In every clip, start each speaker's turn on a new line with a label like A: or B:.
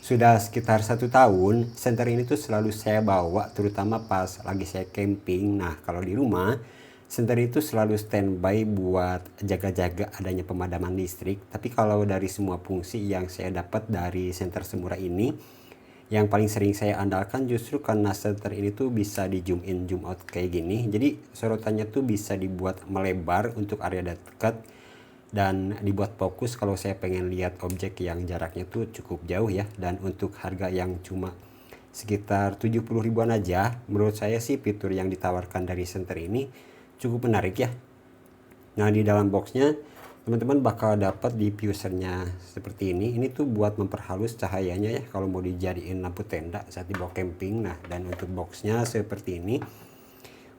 A: Sudah sekitar 1 tahun, senter ini tuh selalu saya bawa, terutama pas lagi saya camping. Nah, kalau di rumah, senter itu selalu standby buat jaga-jaga adanya pemadaman listrik. Tapi kalau dari semua fungsi yang saya dapat dari senter Semura ini, yang paling sering saya andalkan justru karena senter ini tuh bisa di zoom in, zoom out kayak gini. Jadi sorotannya tuh bisa dibuat melebar untuk area dekat dan dibuat fokus kalau saya pengen lihat objek yang jaraknya tuh cukup jauh ya. Dan untuk harga yang cuma sekitar 70 ribuan aja, menurut saya sih fitur yang ditawarkan dari center ini cukup menarik ya. Nah, di dalam boxnya teman-teman bakal dapat diffusernya seperti ini. Ini tuh buat memperhalus cahayanya ya kalau mau dijadiin lampu tenda saat dibawa camping. Nah, dan untuk boxnya seperti ini.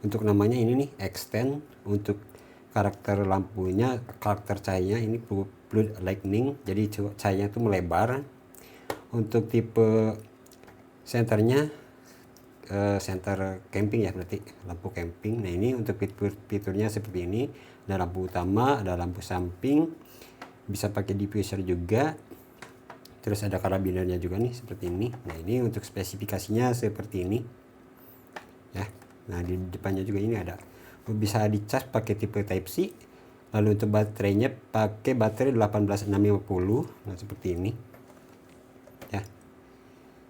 A: Untuk namanya ini nih extend. Untuk karakter lampunya, karakter cahayanya ini blue lightning, jadi cahayanya itu melebar. Untuk tipe senternya center camping ya, berarti lampu camping. Nah, ini untuk fiturnya seperti ini, ada lampu utama, ada lampu samping, bisa pakai diffuser juga, terus ada karabinernya juga nih seperti ini. Nah, ini untuk spesifikasinya seperti ini ya. Nah, di depannya juga ini ada, bisa dicas pakai tipe Type C. Lalu untuk baterainya pakai baterai 18650. Nah, seperti ini ya.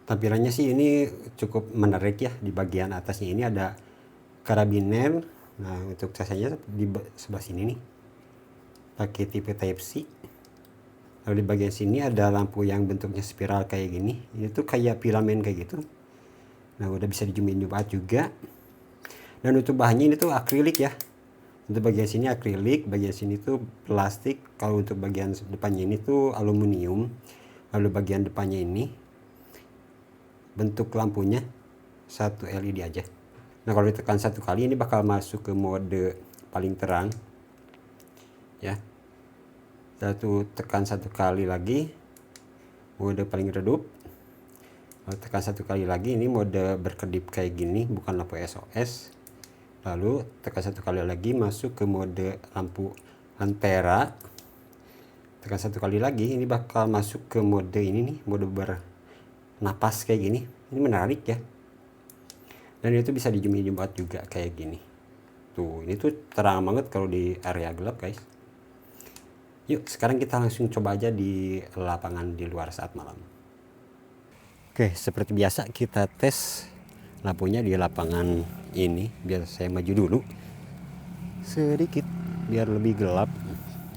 A: Tampilannya sih ini cukup menarik ya. Di bagian atasnya ini ada karabiner. Nah, untuk casanya di sebelah sini nih pakai tipe Type C. Lalu di bagian sini ada lampu yang bentuknya spiral kayak gini. Ini tuh kayak filamen kayak gitu. Nah, udah bisa dijumin juga. Dan untuk bahannya ini tuh akrilik ya. Untuk bagian sini akrilik, bagian sini tuh plastik. Kalau untuk bagian depannya ini tuh aluminium. Lalu bagian depannya ini bentuk lampunya satu LED aja. Nah, kalau ditekan satu kali ini bakal masuk ke mode paling terang ya. Tekan satu kali lagi mode paling redup. Lalu tekan satu kali lagi, ini mode berkedip kayak gini, bukan lampu SOS. Lalu tekan satu kali lagi masuk ke mode lampu lentera. Tekan satu kali lagi, ini bakal masuk ke mode ini nih, mode bernapas kayak gini. Ini menarik ya. Dan itu bisa di zoom out juga kayak gini. Tuh, ini tuh terang banget kalau di area gelap, guys. Yuk, sekarang kita langsung coba aja di lapangan di luar saat malam. Oke, seperti biasa kita tes lampunya di lapangan ini. Biar saya maju dulu sedikit biar lebih gelap.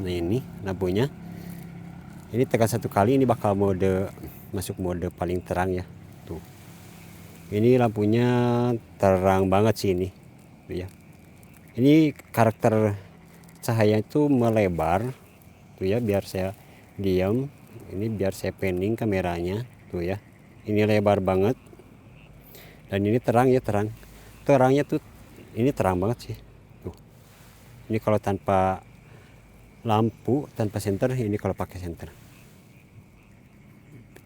A: Nah, ini lampunya. Ini tekan satu kali, ini bakal masuk mode paling terang ya. Tuh, ini lampunya terang banget sih ini tuh ya. Ini karakter cahaya itu melebar tuh ya. Biar saya diam, ini biar saya panning kameranya tuh ya. Ini lebar banget dan ini terang ya, terangnya tuh ini terang banget sih tuh. Ini kalau tanpa lampu, tanpa senter, ini kalau pakai senter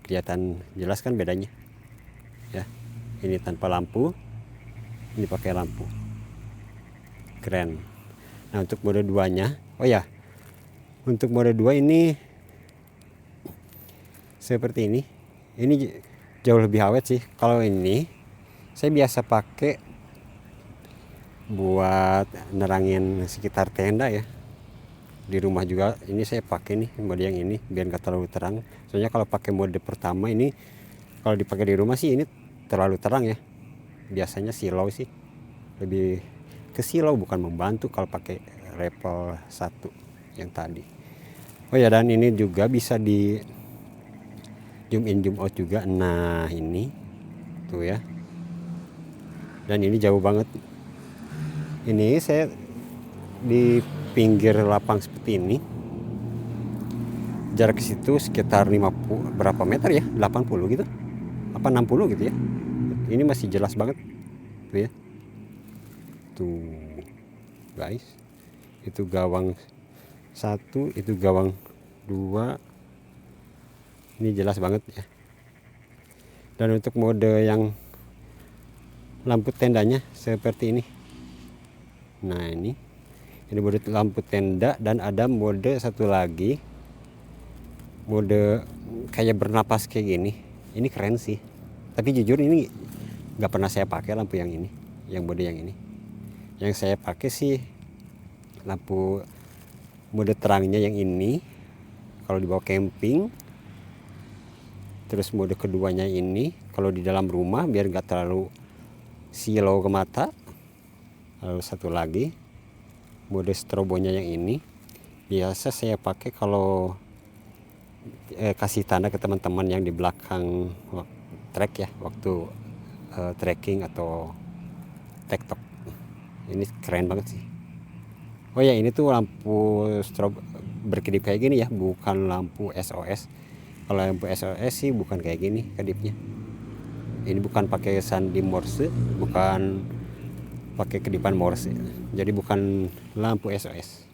A: kelihatan jelas kan bedanya ya. Ini tanpa lampu, ini pakai lampu, keren. Nah, untuk mode 2 nya, oh ya, untuk mode 2 ini seperti ini jauh lebih awet sih. Kalau ini saya biasa pakai buat nerangin sekitar tenda ya. Di rumah juga ini saya pakai nih mode yang ini biar nggak terlalu terang. Soalnya kalau pakai mode pertama ini, kalau dipakai di rumah sih ini terlalu terang ya. Biasanya silau sih, lebih ke silau bukan membantu kalau pakai level 1 yang tadi. Oh ya, dan ini juga bisa di zoom in zoom out juga. Nah, ini tuh ya. Dan ini jauh banget. Ini saya di pinggir lapang seperti ini. Jarak ke situ sekitar 50 berapa meter ya? 80 gitu. Apa 60 gitu ya. Ini masih jelas banget. Tuh ya. Tuh, guys. Itu gawang 1, itu gawang 2. Ini jelas banget ya. Dan untuk mode yang lampu tendanya seperti ini. Nah, ini mode lampu tenda, dan ada mode satu lagi, mode kayak bernapas kayak gini. Ini keren sih, tapi jujur ini nggak pernah saya pakai lampu yang ini, yang mode yang ini. Yang saya pakai sih lampu mode terangnya yang ini kalau dibawa camping. Terus mode keduanya ini kalau di dalam rumah biar nggak terlalu silau ke mata. Lalu satu lagi mode strobonya yang ini biasa saya pakai kalau kasih tanda ke teman-teman yang di belakang trek ya, waktu trekking atau tektok. Ini keren banget sih. Oh ya, ini tuh lampu strobo berkedip kayak gini ya, bukan lampu SOS. Kalau lampu SOS sih bukan kayak gini kedipnya. Ini bukan pakai sandi Morse, bukan pakai kedipan Morse, jadi bukan lampu SOS.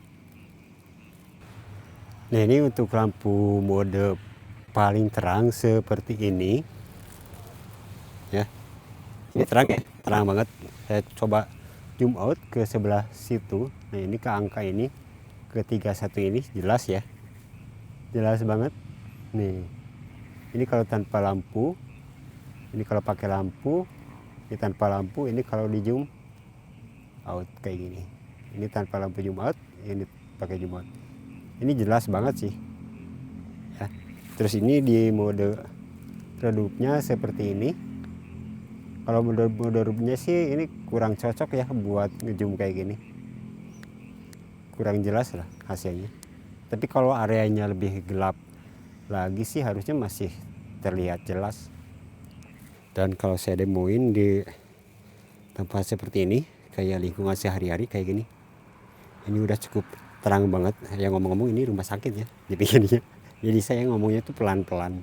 A: Nah, ini untuk lampu mode paling terang seperti ini ya. Ini terang ya, terang banget. Saya coba zoom out ke sebelah situ. Nah, ini ke angka ini, ke 31 ini jelas ya, jelas banget nih. Ini kalau tanpa lampu, ini kalau pakai lampu, ini tanpa lampu. Ini kalau di zoom out kayak gini, ini tanpa lampu zoom out, ini pakai zoom out. Ini jelas banget sih ya. Terus ini di mode redupnya seperti ini. Kalau mode redupnya sih ini kurang cocok ya buat ngezoom kayak gini, kurang jelas lah hasilnya. Tapi kalau areanya lebih gelap lagi sih harusnya masih terlihat jelas. Dan kalau saya demoin di tempat seperti ini, kayak lingkungan sehari-hari kayak gini, ini udah cukup terang banget. Ya ngomong-ngomong ini rumah sakit ya jadi jadi saya ngomongnya tuh pelan-pelan.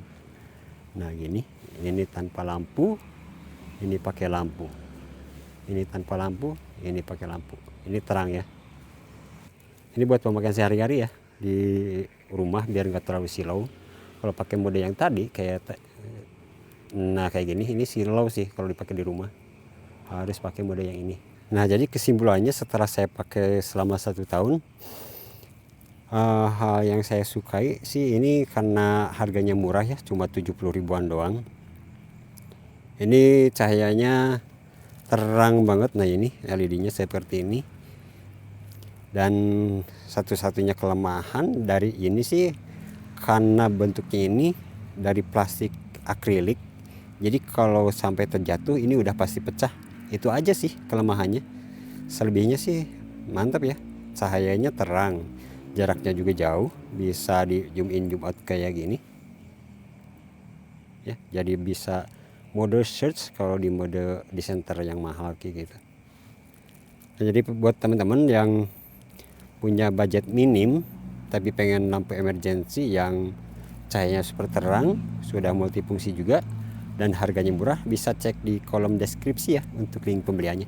A: Nah gini, ini tanpa lampu, ini pakai lampu, ini tanpa lampu, ini pakai lampu. Ini terang ya. Ini buat pemakaian sehari-hari ya di rumah biar nggak terlalu silau. Kalau pakai mode yang tadi kayak kayak gini, ini silau sih kalau dipakai di rumah. Harus pakai mode yang ini. Nah, jadi kesimpulannya setelah saya pakai selama 1 tahun, hal yang saya sukai sih ini karena harganya murah ya, cuma 70 ribuan doang. Ini cahayanya terang banget. Nah, ini LED-nya seperti ini. Dan satu-satunya kelemahan dari ini sih karena bentuknya ini dari plastik akrilik. Jadi kalau sampai terjatuh ini udah pasti pecah. Itu aja sih kelemahannya. Selebihnya sih mantap ya. Cahayanya terang, jaraknya juga jauh, bisa di zoom in zoom out kayak gini ya. Jadi bisa mode search kalau di mode di center yang mahal kayak gitu. Nah, jadi buat teman-teman yang punya budget minim tapi pengen lampu emergency yang cahayanya super terang, sudah multifungsi juga, dan harganya murah, bisa cek di kolom deskripsi ya untuk link pembeliannya.